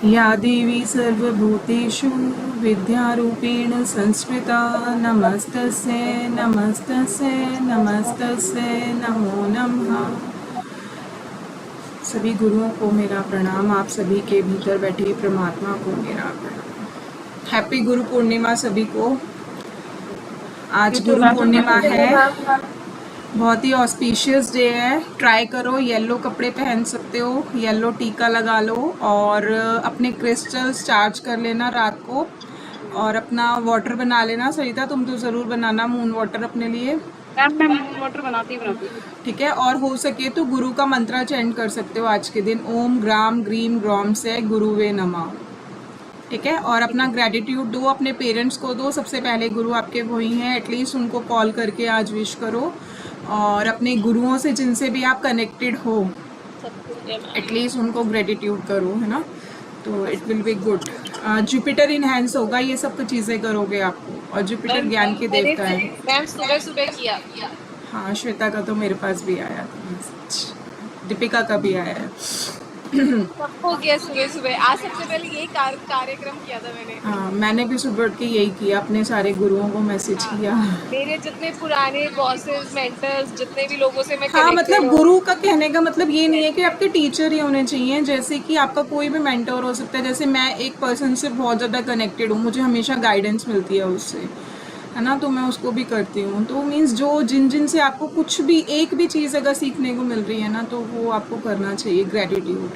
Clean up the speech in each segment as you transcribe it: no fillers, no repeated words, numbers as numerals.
या देवी सर्वभूतेषु विद्यारूपेण संस्कृता नमस्तस्यै नमस्तस्यै नमस्तस्यै नमो नमः। सभी गुरुओं को मेरा प्रणाम, आप सभी के भीतर बैठे परमात्मा को मेरा प्रणाम। हैप्पी गुरु पूर्णिमा सभी को। आज गुरु पूर्णिमा है, बहुत ही ऑस्पिशियस डे है। ट्राई करो, येलो कपड़े पहन सकते हो, येलो टीका लगा लो और अपने क्रिस्टल्स चार्ज कर लेना रात को, और अपना वाटर बना लेना। सरिता तुम तो ज़रूर बनाना मून वाटर अपने लिए। मैं मून वाटर बनाती ठीक है, और हो सके तो गुरु का मंत्र चैंट कर सकते हो आज के दिन, ओम ग्राम ग्रीम ग्रॉम से गुरुवे नमः। ठीक है, और अपना ग्रेटिट्यूड दो, अपने पेरेंट्स को दो, सबसे पहले गुरु आपके वही हैं, एटलीस्ट उनको कॉल करके आज विश करो। और अपने गुरुओं से जिनसे भी आप कनेक्टेड हो एटलीस्ट उनको ग्रेटिट्यूड करो, है ना, तो it will be good. Jupiter enhance होगा, ये सब चीज़ें करोगे आपको, और जुपिटर ज्ञान के देवता है। मैम सुबह सुबह किया। हाँ, श्वेता का तो मेरे पास भी आया था, दीपिका का भी आया है। हो गया सुबह सुबह। आज सबसे पहले यही कार्यक्रम किया था मैंने। हाँ, मैंने भी सुबह उठ के यही किया, अपने सारे गुरुओं को मैसेज किया। मेरे जितने पुराने बॉसेस मेंटर्स जितने भी लोगों से मैं हाँ, मतलब गुरु का कहने का मतलब ये नहीं है कि आपके टीचर ही होने चाहिए, जैसे कि आपका कोई भी मेंटर हो सकता है। जैसे मैं एक पर्सन से बहुत ज़्यादा कनेक्टेड हूँ, मुझे हमेशा गाइडेंस मिलती है उससे, है ना, तो मैं उसको भी करती हूँ। तो मीन्स जो जिन से आपको कुछ भी एक भी चीज़ अगर सीखने को मिल रही है ना, तो वो आपको करना चाहिए। ग्रेटिट्यूड,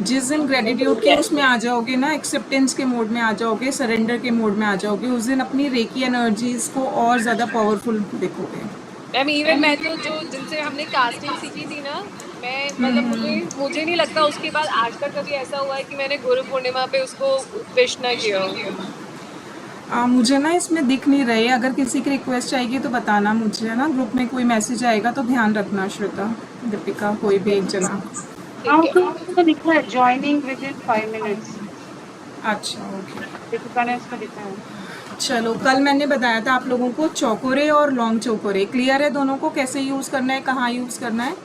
जिस दिन ग्रेटिट्यूड के उसमें आ जाओगे ना, एक्सेप्टेंस के मोड में आ जाओगे, सरेंडर के मोड में आ जाओगे, उस दिन अपनी रेकी एनर्जीज को और ज़्यादा पावरफुल देखोगे। मैम इवन मैं तो जो जिनसे हमने कास्टिंग सीखी थी ना, मैं मतलब मुझे नहीं लगता उसके बाद आज तक कभी ऐसा हुआ है कि मैंने गुरु पूर्णिमा पे उसको विश ना किया हो। मुझे ना इसमें दिख नहीं रहे, अगर किसी की रिक्वेस्ट आएगी तो बताना मुझे, है ना, ग्रुप में कोई मैसेज आएगा तो ध्यान रखना। श्वेता, दीपिका, कोई भी एक जना। तो लिखा है ज्वाइनिंग विद इन 5 मिनट्स। अच्छा, ओके, दीपिका ने उसमें लिखा है। चलो, कल मैंने बताया था आप लोगों को चौकोरे और लॉन्ग चौकोरे, क्लियर है दोनों को, कैसे यूज़ करना है, कहाँ यूज़ करना है।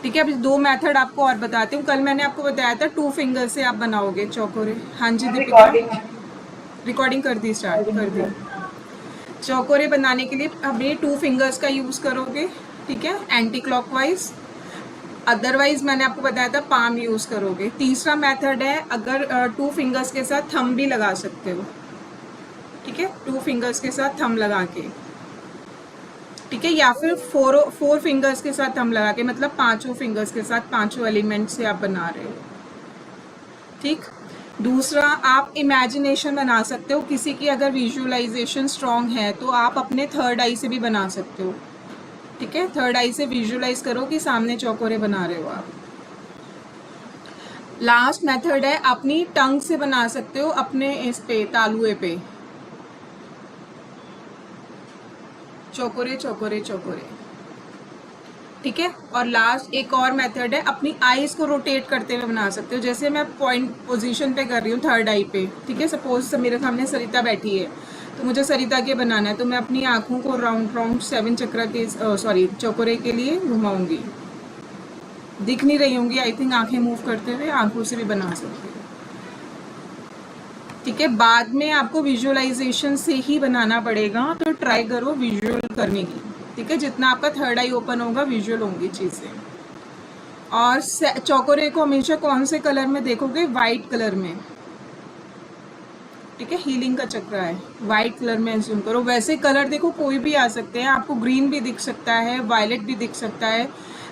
ठीक है, अब 2 मेथड आपको और बताती हूँ। कल मैंने आपको बताया था 2 फिंगर से आप बनाओगे चौकोरे। हाँ जी दीपिका, रिकॉर्डिंग कर दी, स्टार्ट कर दी। चौकोरे बनाने के लिए अभी 2 फिंगर्स का यूज़ करोगे, ठीक है, एंटी क्लॉकवाइज। अदरवाइज मैंने आपको बताया था पाम यूज़ करोगे। तीसरा मेथड है, अगर 2 फिंगर्स के साथ थंब भी लगा सकते हो, ठीक है, 2 फिंगर्स के साथ थंब लगा के, ठीक है, या फिर 4 फिंगर्स के साथ थंब लगा के, मतलब 5 फिंगर्स के साथ 5 एलिमेंट से आप बना रहे हो। ठीक, दूसरा आप इमेजिनेशन बना सकते हो, किसी की अगर विजुअलाइजेशन स्ट्रांग है तो आप अपने थर्ड आई से भी बना सकते हो। ठीक है, थर्ड आई से विजुअलाइज करो कि सामने चौकोरे बना रहे हो आप। लास्ट मेथड है, अपनी टंग से बना सकते हो, अपने इस पे तालुए पे, चौकोरे चौकोरे चौकोरे। ठीक है, और लास्ट एक और मेथड है, अपनी आईज को रोटेट करते हुए बना सकते हो। जैसे मैं पॉइंट पोजीशन पे कर रही हूँ थर्ड आई पे, ठीक है, सपोज मेरे सामने सरिता बैठी है तो मुझे सरिता के बनाना है, तो मैं अपनी आँखों को राउंड राउंड 7 चक्र के चौकोरे के लिए घुमाऊंगी। दिख नहीं रही होंगी आई थिंक, आंखें मूव करते हुए आंखों से भी बना सकते हो। ठीक है, बाद में आपको विजुअलाइजेशन से ही बनाना पड़ेगा, तो ट्राई करो विजुअल करने की। ठीक है, जितना आपका थर्ड आई ओपन होगा विजुअल होंगी चीज़ें। और चौकोरे को हमेशा कौन से कलर में देखोगे, वाइट कलर में। ठीक है, हीलिंग का चक्र है, वाइट कलर में एज्यूम करो। वैसे कलर देखो कोई भी आ सकते हैं, आपको ग्रीन भी दिख सकता है, वायलेट भी दिख सकता है,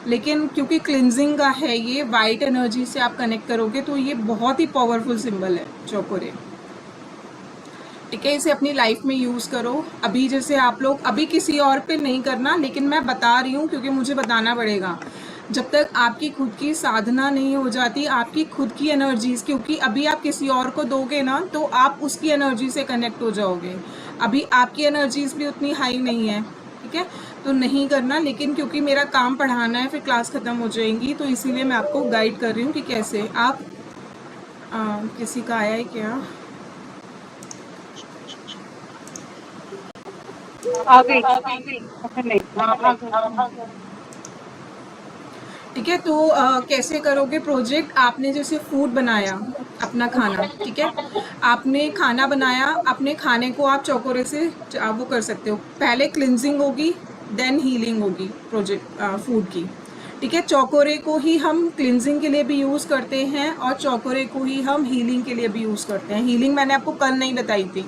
लेकिन क्योंकि क्लिनजिंग का है ये, वाइट एनर्जी से आप कनेक्ट करोगे तो ये बहुत ही पावरफुल सिंबल है चौकोरे। ठीक है, इसे अपनी लाइफ में यूज़ करो। अभी जैसे आप लोग, अभी किसी और पे नहीं करना, लेकिन मैं बता रही हूँ क्योंकि मुझे बताना पड़ेगा। जब तक आपकी खुद की साधना नहीं हो जाती, आपकी खुद की एनर्जीज, क्योंकि अभी आप किसी और को दोगे ना तो आप उसकी एनर्जी से कनेक्ट हो जाओगे। अभी आपकी एनर्जीज भी उतनी हाई नहीं है, ठीक है, तो नहीं करना। लेकिन क्योंकि मेरा काम पढ़ाना है, फिर क्लास ख़त्म हो जाएंगी, तो इसीलिए मैं आपको गाइड कर रही हूँ कि कैसे आप किसी का आया है क्या? आ गई। ठीक है। तो कैसे करोगे प्रोजेक्ट? आपने जैसे फूड बनाया अपना खाना, ठीक है, आपने खाना बनाया, अपने खाने को आप चौकोरे से वो कर सकते हो। पहले क्लिनजिंग होगी, देन हीलिंग होगी प्रोजेक्ट फूड की, ठीक है। चौकोरे को ही हम क्लिनजिंग के लिए भी यूज़ करते हैं और चौकोरे को ही हम हीलिंग के लिए भी यूज़ करते हैं। हीलिंग मैंने आपको कल नहीं बताई थी,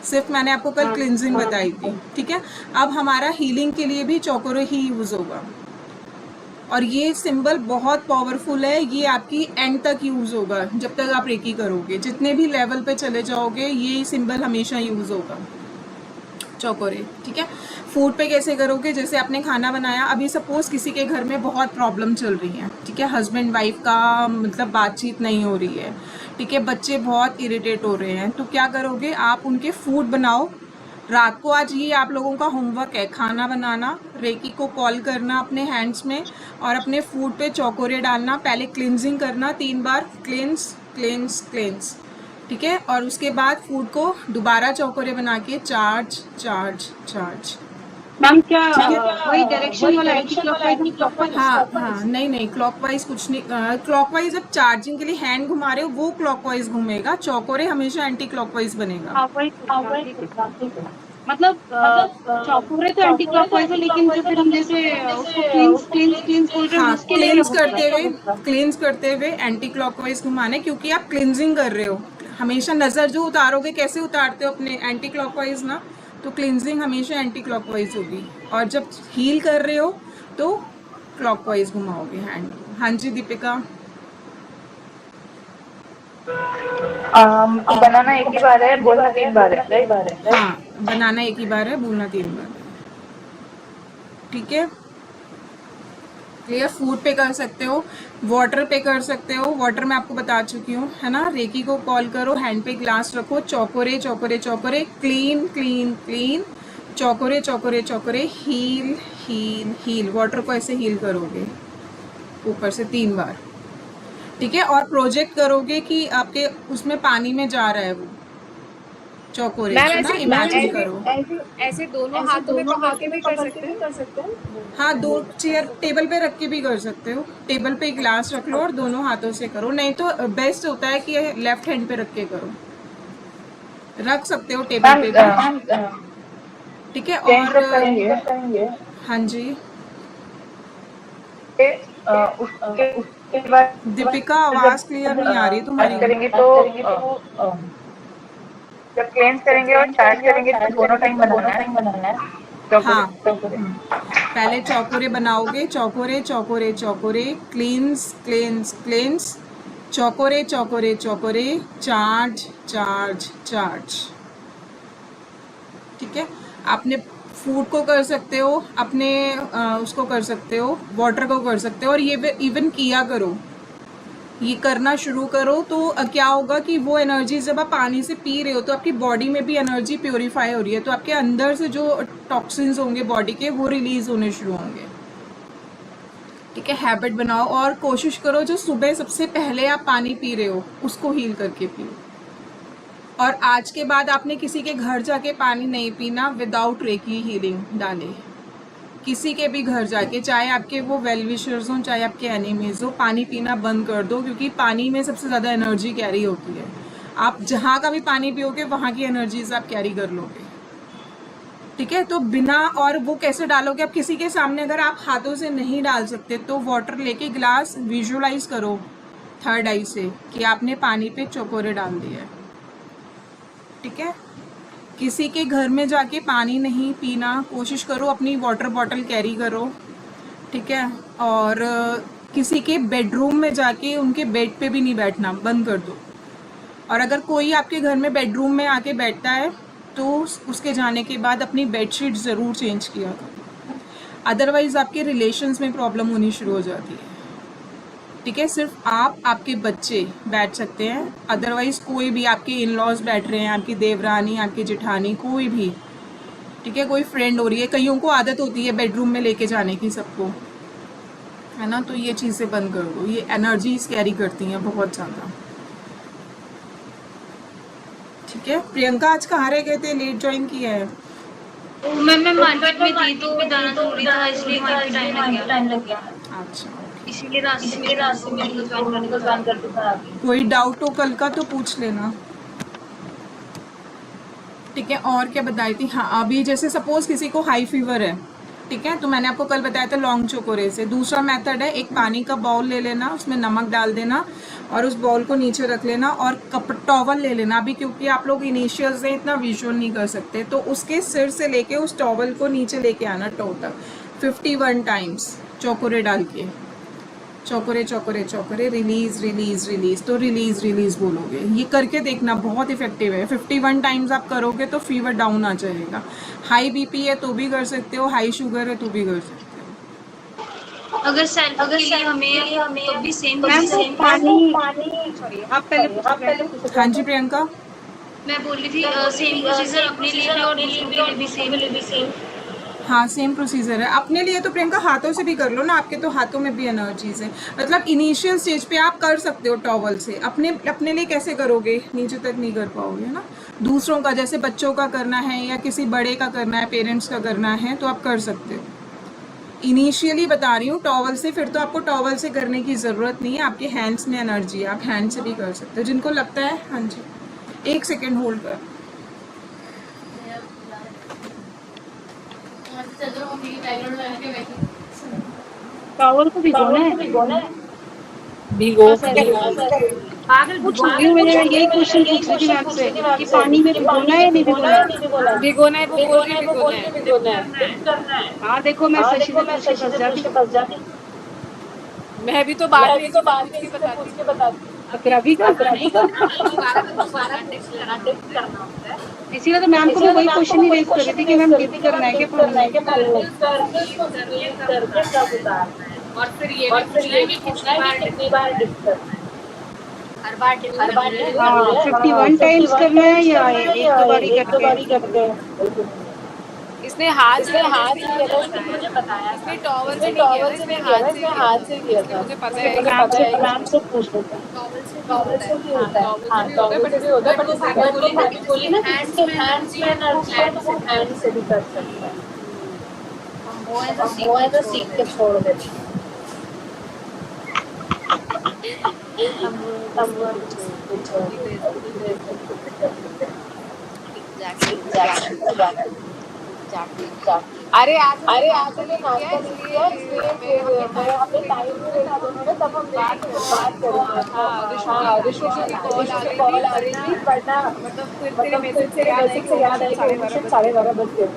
सिर्फ मैंने आपको कल क्लिनजिंग बताई थी, ठीक है। अब हमारा हीलिंग के लिए भी चौकोरे ही यूज़ होगा और ये सिंबल बहुत पावरफुल है। ये आपकी एंड तक यूज़ होगा, जब तक आप रेकी करोगे, जितने भी लेवल पे चले जाओगे ये सिंबल हमेशा यूज़ होगा, चौकोरे, ठीक है। फूड पे कैसे करोगे? जैसे आपने खाना बनाया, अभी सपोज किसी के घर में बहुत प्रॉब्लम चल रही है, ठीक है, हस्बैंड वाइफ का मतलब बातचीत नहीं हो रही है, ठीक है, बच्चे बहुत इरिटेट हो रहे हैं, तो क्या करोगे? आप उनके फूड बनाओ रात को। आज ये आप लोगों का होमवर्क है, खाना बनाना, रेकी को कॉल करना अपने हैंड्स में और अपने फूड पे चौकोरे डालना। पहले क्लिनजिंग करना 3 बार, क्लेंस क्लेंस क्लेंस, ठीक है, और उसके बाद फूड को दोबारा चौकोरे बना के चार्ज चार्ज चार्ज। मैम क्या वही डायरेक्शन वाला एंटी क्लॉकवाइज? हाँ हाँ, नहीं नहीं, क्लॉकवाइज कुछ नहीं। क्लॉकवाइज अब चार्जिंग के लिए हैंड घुमा रहे हो वो क्लॉकवाइज घूमेगा, चौकोरे हमेशा एंटी क्लॉकवाइज बनेगा। हाँ वही मतलब चौकोरे तो एंटी क्लॉकवाइज है, लेकिन जो फिर हम जैसे उसको क्लींस बोल रहे हैं हाँ, उसके लिए क्लींस करते हुए एंटी क्लॉकवाइज घुमाने, क्योंकि आप क्लिनजिंग कर रहे हो। हमेशा नज़र जो उतारोगे, कैसे उतारते हो अपने? एंटी क्लॉकवाइज ना, तो क्लिनजिंग हमेशा एंटी क्लॉकवाइज होगी और जब हील कर रहे हो तो क्लॉकवाइज घुमाओगे हैंड। हाँ जी दीपिका। बनाना एक ही बार है, बोलना 3 बार है, राइट? हाँ, बनाना एक ही बार है, बोलना 3 बार, ठीक है। क्लियर? फूड पे कर सकते हो, वाटर पे कर सकते हो। वाटर मैं आपको बता चुकी हूँ, है ना। रेकी को कॉल करो, हैंड पे ग्लास रखो, चौकोरे चौकोरे चौकोरे, क्लीन क्लीन क्लीन, चौकोरे चौकोरे चौकोरे, हील हील हील। वाटर को ऐसे हील करोगे ऊपर से 3 बार, ठीक है। और प्रोजेक्ट करोगे कि आपके उसमें पानी में जा रहा है वो चौकोरे, मैम है ना, ऐसे इमेजिन करो। ऐसे दोनों हाथों में पकड़ के भी कर सकते हैं। हाँ, 2 चेयर टेबल पे रख के भी कर सकते हो। टेबल पे ग्लास रख लो और दोनों हाथों से करो, नहीं तो बेस्ट होता है कि लेफ्ट हैंड पे रख के करो। रख सकते हो टेबल पे भी, ठीक है। और हाँ जी उसके बाद दीपिका, आवाज क्लियर नहीं आ रही तुम्हारी। करेंगे तो जब क्लेंस करेंगे और चार्ज करेंगे तो दोनों टाइम बनाना है। हाँ, पहले चौकोरे बनाओगे, चौकोरे चौकोरे चौकोरे, क्लींस क्लेंस क्लेंस, चौकोरे चौकोरे चौकोरे, चार्ज चार्ज चार्ज, ठीक है। आपने फूड को कर सकते हो, अपने उसको कर सकते हो, वाटर को कर सकते हो, और ये इवन किया करो, ये करना शुरू करो तो क्या होगा कि वो एनर्जी जब आप पानी से पी रहे हो तो आपकी बॉडी में भी एनर्जी प्योरीफाई हो रही है, तो आपके अंदर से जो टॉक्सिन्स होंगे बॉडी के वो रिलीज होने शुरू होंगे, ठीक है। हैबिट बनाओ और कोशिश करो जो सुबह सबसे पहले आप पानी पी रहे हो उसको हील करके पियो। और आज के बाद आपने किसी के घर जाके पानी नहीं पीना विदाउट रेकी हीलिंग डाले। किसी के भी घर जाके, चाहे आपके वो वेल विशर्स हों चाहे आपके एनिमीज हो, पानी पीना बंद कर दो, क्योंकि पानी में सबसे ज़्यादा एनर्जी कैरी होती है। आप जहाँ का भी पानी पियोगे वहाँ की एनर्जीज आप कैरी कर लोगे, ठीक है। तो बिना, और वो कैसे डालोगे? आप किसी के सामने अगर आप हाथों से नहीं डाल सकते तो वाटर लेके ग्लास विजुअलाइज करो थर्ड आई से कि आपने पानी पे चौकोरे डाल दिए, ठीक है। किसी के घर में जाके पानी नहीं पीना, कोशिश करो अपनी वाटर बॉटल कैरी करो, ठीक है। और किसी के बेडरूम में जाके उनके बेड पे भी नहीं बैठना, बंद कर दो। और अगर कोई आपके घर में बेडरूम में आके बैठता है तो उसके जाने के बाद अपनी बेडशीट ज़रूर चेंज किया करो, अदरवाइज़ आपके रिलेशंस में प्रॉब्लम होनी शुरू हो जाती है, ठीक है। सिर्फ आप, आपके बच्चे बैठ सकते हैं, अदरवाइज कोई भी, आपके इन लॉज बैठ रहे हैं, आपकी देवरानी, आपकी जेठानी, कोई भी, ठीक है। कोई फ्रेंड हो रही है, कईयों को आदत होती है बेडरूम में लेके जाने की सबको, है ना, तो ये चीज़ें बंद कर दो, ये एनर्जीज कैरी करती हैं बहुत ज़्यादा, ठीक है। प्रियंका आज कहाँ रह गए थे, लेट ज्वाइन किया है? मैम मैं मार्केट में थी तो जाना जरूरी था, इसलिए मार्केट टाइम लग गया। अच्छा, ओके। इसीलिए रास्ते में ज्वाइन करने का कोई डाउट हो कल का तो पूछ लेना। ठीक है, और क्या बताई थी, हाँ अभी जैसे सपोज किसी को हाई फीवर है, ठीक है, तो मैंने आपको कल बताया था लौंग चोकोरे से। दूसरा मेथड है, एक पानी का बाउल ले लेना, उसमें नमक डाल देना और उस बाउल को नीचे रख लेना और टॉवल ले लेना। अभी क्योंकि आप लोग इनिशियल से इतना विजुअल नहीं कर सकते, तो उसके सिर से लेके उस टॉवल को नीचे लेके आना टोटल 51 टाइम्स चोकोरे डाल के, चौकोरे चौकोरे चौकोरे, रिलीज रिलीज रिलीज, तो रिलीज रिलीज बोलोगे। ये करके देखना, बहुत इफेक्टिव है। 51 टाइम्स आप करोगे तो फीवर डाउन आ जाएगा। हाई बीपी है तो भी कर सकते हो, हाई शुगर है तो भी कर सकते हो। अगर सेल्फ के लिए हमें तो भी सेम मैम वो पानी सॉरी आप पहले हाँ जी प्रियंका। मैं बोल रही थी सेम प्रोसीजर अपने लिए भी और दूसरों के लिए भी सेम। हाँ सेम प्रोसीजर है अपने लिए तो प्रियंका, हाथों से भी कर लो ना, आपके तो हाथों में भी एनर्जीज है। मतलब इनिशियल स्टेज पे आप कर सकते हो टॉवल से, अपने लिए कैसे करोगे, नीचे तक नहीं कर पाओगे ना। दूसरों का जैसे बच्चों का करना है या किसी बड़े का करना है, पेरेंट्स का करना है, तो आप कर सकते हो। इनिशियली बता रही हूँ टॉवल से, फिर तो आपको टॉवल से करने की ज़रूरत नहीं है, आपके हैंड्स में एनर्जी है, आप हैंड से भी कर सकते हो जिनको लगता है। हाँ जी, 1 सेकेंड होल्ड कर। टॉवल को भिगोना है। पागल मैंने यही क्वेश्चन पूछ रही थी मैं आपसे कि पानी में भिगोना है या नहीं भिगोना है? भिगोना है, वो बोल रही भिगोना है। हाँ देखो मैं शशि से फंस जाती। मैं भी तो बाद में बताती। फिर अभी का इसीलिए तो मैम को मैं वही क्वेश्चन ही रेज कर रही थी कि मैम गिफ्ट करना है कि और फिर ये भी पूछना है कि कितनी बार डिप करना है। हर बार 51 टाइम्स करना है या एक दो बार ही करके? इसने हाथ से मुझे बताया, इसने टॉवल से नहीं किया, इसने हाथ से किया था। मुझे पता है मैम से पूछ लेते हैं। टॉवल से भी होता है, हाँ टॉवल से भी होता है, बट वो भाभी बोली ना कि जिसके हैंड्स में एनर्जी है तो वो हैंड से भी कर सकता है। वो है तो सीख के छोड़ देते हैं। अरे आज ने नाश्ता नहीं किया, इसलिए हमने टाइम नहीं था दोनों ने, तब हम बात कर रहे थे। हाँ ऋषि की कॉल आ रही थी, वरना मतलब फिर मैसेज से याद आई कि 12:30 बज गए।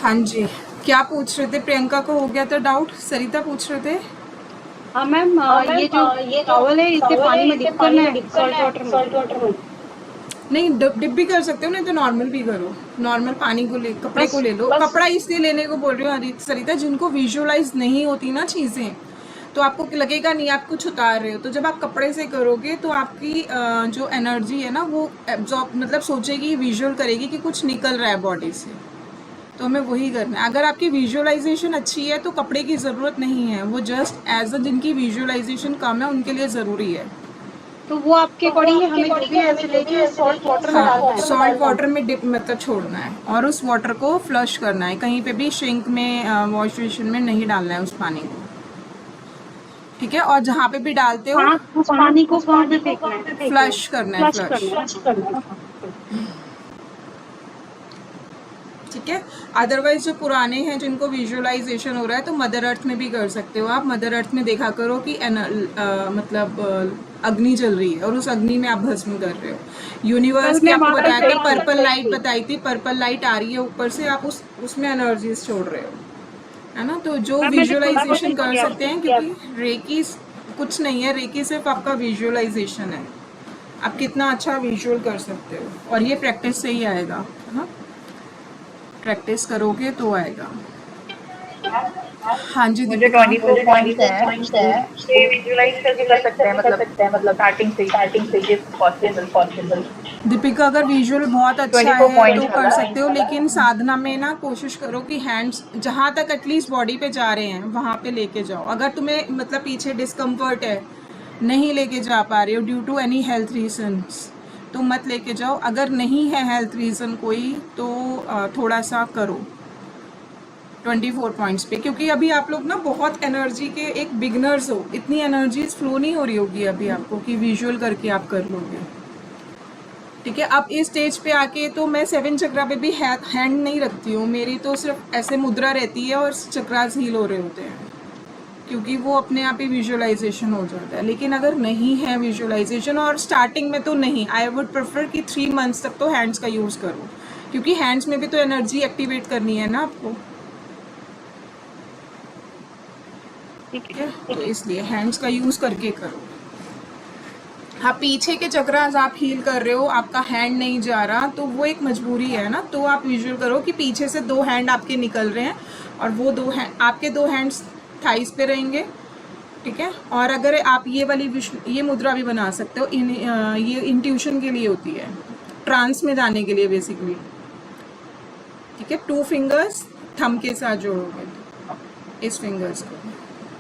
हाँ जी, क्या पूछ रहे थे? प्रियंका को हो गया था डाउट, सरिता पूछ रहे थे। हाँ मैम ये जो टॉवल है इसे पानी में डिप करना है सॉल्ट वाटर में? नहीं डिप भी कर सकते हो, नहीं तो नॉर्मल भी करो। नॉर्मल पानी को ले, कपड़े को ले लो। कपड़ा इसलिए लेने को बोल रही हूँ सरिता, जिनको विजुअलाइज नहीं होती ना चीज़ें, तो आपको लगेगा नहीं आप कुछ उतार रहे हो। तो जब आप कपड़े से करोगे तो आपकी जो एनर्जी है ना वो एब्जॉर्ब, मतलब सोचेगी, विजुअल करेगी कि कुछ निकल रहा है बॉडी से। तो हमें वही करना है। अगर आपकी विजुअलाइजेशन अच्छी है तो कपड़े की ज़रूरत नहीं है, वो जस्ट एज अ जिनकी विजुअलाइजेशन कम है उनके लिए ज़रूरी है। तो वो आपके अकॉर्डिंग हमें जो भी ऐसे लेके सॉल्ट वाटर में डालना है। सॉल्ट वाटर में डिप मतलब छोड़ना है और उस वाटर को फ्लश करना है, कहीं पे भी सिंक में वॉश बेसिन में नहीं डालना है उस पानी को, ठीक है। और जहाँ पे भी डालते हो उस पानी को कहाँ पे फेंकना है? फ्लश करना है, फ्लश, ठीक है। अदरवाइज जो पुराने हैं जिनको विजुअलाइजेशन हो रहा है तो मदर अर्थ में भी कर सकते हो आप। मदर अर्थ में देखा करो कि मतलब अग्नि जल रही है और उस अग्नि में आप भस्म कर रहे हो। यूनिवर्स की आपको बताया था, पर्पल लाइट बताई थी, पर्पल लाइट आ रही है ऊपर से, आप उसमें एनर्जीज छोड़ रहे हो, है ना। तो जो विजुअलाइजेशन कर सकते हैं, क्योंकि रेकी कुछ नहीं है, रेकी सिर्फ आपका विजुअलाइजेशन है। आप कितना अच्छा विजुअल कर सकते हो, और ये प्रैक्टिस से ही आएगा, है ना। प्रैक्टिस करोगे तो आएगा। हाँ जी मुझे 24 पॉइंट्स है, ये विजुअलाइज करके कर सकते हैं, मतलब स्टार्टिंग से ये पॉसिबल। दीपिका अगर विजुअल बहुत अच्छा है तो कर सकते हो, लेकिन साधना में ना कोशिश करो कि हैंड्स जहाँ तक एटलीस्ट बॉडी पे जा रहे हैं वहाँ पे लेके जाओ। अगर तुम्हें मतलब पीछे डिस्कम्फर्ट है, नहीं लेके जा पा रहे हो due to any health reasons, तो मत लेके जाओ। अगर नहीं है हेल्थ रीज़न कोई तो थोड़ा सा करो, 24 पॉइंट्स पे, क्योंकि अभी आप लोग ना बहुत एनर्जी के एक बिगनर्स हो, इतनी एनर्जीज फ्लो नहीं हो रही होगी अभी आपको कि विजुअल करके आप कर लोगे। ठीक है, अब इस स्टेज पे आके तो मैं 7 चक्रा पे भी हैंड नहीं रखती हूँ, मेरी तो सिर्फ ऐसे मुद्रा रहती है और चक्रास हील हो रहे होते हैं, क्योंकि वो अपने आप ही विजुअलाइजेशन हो जाता है। लेकिन अगर नहीं है विजुअलाइजेशन, और स्टार्टिंग में तो नहीं, आई वुड प्रेफर कि 3 मंथ्स तक तो हैंड्स का यूज़ करो, क्योंकि हैंड्स में भी तो एनर्जी एक्टिवेट करनी है ना आपको। ठीक है, तो इसलिए हैंड्स का यूज़ करके करो। हाँ, पीछे के चक्रास आप हील कर रहे हो, आपका हैंड नहीं जा रहा, तो वो एक मजबूरी है ना, तो आप विजुअल करो कि पीछे से 2 हैंड आपके निकल रहे हैं और वो 2 हैंड आपके 2 हैंड्स थाइस पे रहेंगे। ठीक है, और अगर आप ये वाली ये मुद्रा भी बना सकते हो, ये इंट्यूशन के लिए होती है, ट्रांस में जाने के लिए बेसिकली। ठीक है, 2 फिंगर्स थंब के साथ जोड़ोगे इस फिंगर्स को।